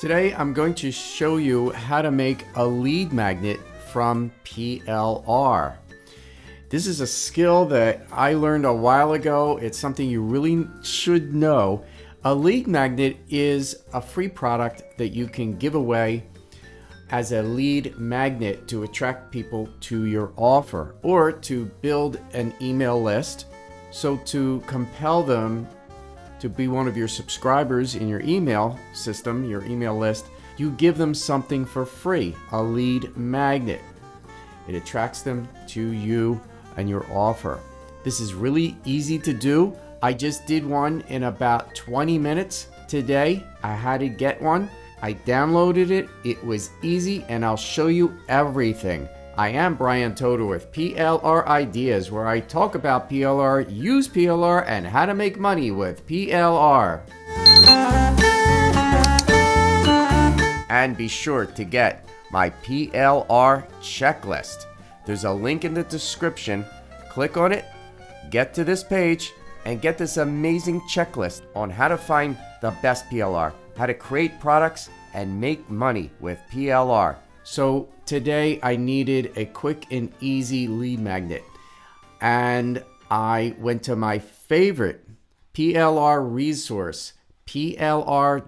Today I'm going to show you how to make a lead magnet from PLR. This is a skill that I learned a while ago. It's something you really should know. A lead magnet is a free product that you can give away as a lead magnet to attract people to your offer or to build an email list. So to compel them to be one of your subscribers in your email system, your email list, you give them something for free, a lead magnet. It attracts them to you and your offer. This is really easy to do. I just did one in about 20 minutes today. I had to get one. I downloaded it. It was easy, and I'll show you everything. I am Brian Toder with PLR Ideas, where I talk about PLR, use PLR, and how to make money with PLR. And be sure to get my PLR checklist. There's a link in the description. Click on it, get to this page, and get this amazing checklist on how to find the best PLR, how to create products, and make money with PLR. So today I needed a quick and easy lead magnet, and I went to my favorite PLR resource, plr.me.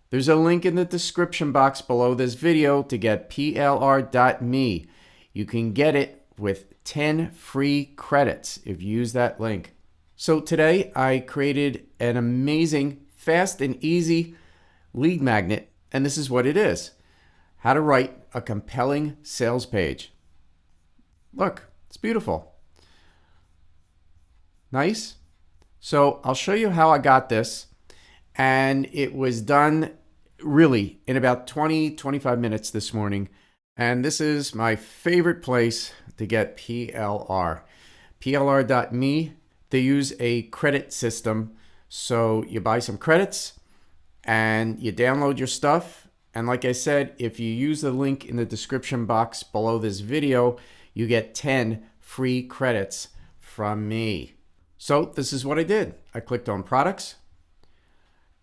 There's a link in the description box below this video to get plr.me. You can get it with 10 free credits if you use that link. So today I created an amazing, fast and easy lead magnet, and this is what it is. How to write a compelling sales page. Look, it's beautiful. Nice? So I'll show you how I got this, and it was done really in about 20-25 minutes this morning. And this is my favorite place to get PLR. plr.me, they use a credit system. So you buy some credits and you download your stuff. And like I said, if you use the link in the description box below this video, you get 10 free credits from me. So this is what I did. I clicked on products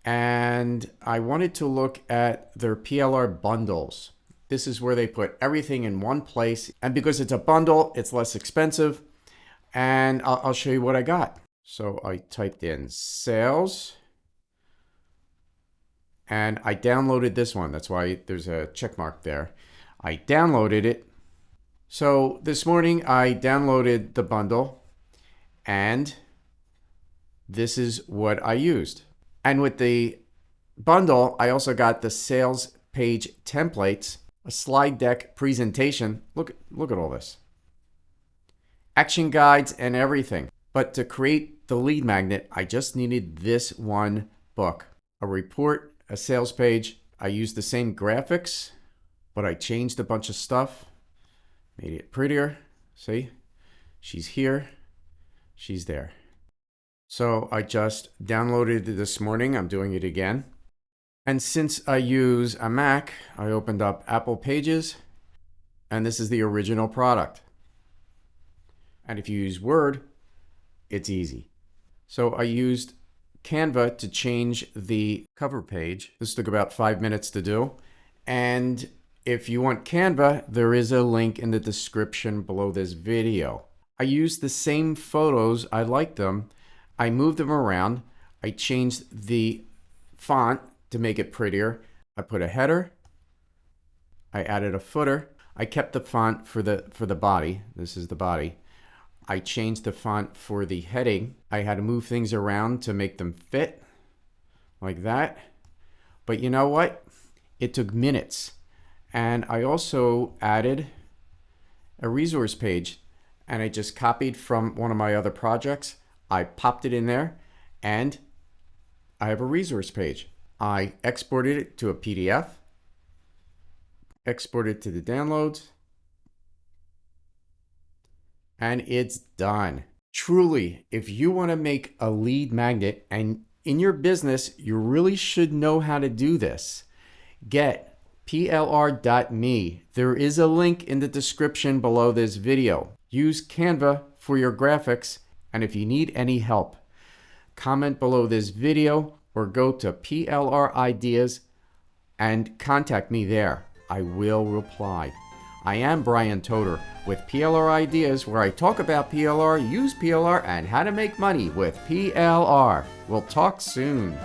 and I wanted to look at their PLR bundles. This is where they put everything in one place. And because it's a bundle, it's less expensive. And I'll show you what I got. So I typed in sales. And I downloaded this one. That's why there's a check mark there. I downloaded it. So this morning I downloaded the bundle. And this is what I used. And with the bundle, I also got the sales page templates, a slide deck presentation. Look at all this. Action guides and everything. But to create the lead magnet, I just needed this one book. A report, a sales page. I used the same graphics, but I changed a bunch of stuff. Made it prettier. See? She's here. She's there. So I just downloaded it this morning. I'm doing it again. And since I use a Mac, I opened up Apple Pages, and this is the original product. And if you use Word, it's easy. So I used Canva to change the cover page. This took about 5 minutes to do. And if you want Canva, there is a link in the description below this video. I used the same photos. I liked them. I moved them around. I changed the font to make it prettier. I put a header. I added a footer. I kept the font for the body. This is the body. I changed the font for the heading. I had to move things around to make them fit like that. But you know what? It took minutes. And I also added a resource page, and I just copied from one of my other projects. I popped it in there, and I have a resource page. I exported it to a PDF, exported to the downloads, and it's done. Truly, if you want to make a lead magnet, and in your business, you really should know how to do this, get plr.me. There is a link in the description below this video. Use Canva for your graphics, and if you need any help, comment below this video or go to PLR Ideas and contact me there. I will reply. I am Brian Toder with PLR Ideas, where I talk about PLR, use PLR, and how to make money with PLR. We'll talk soon.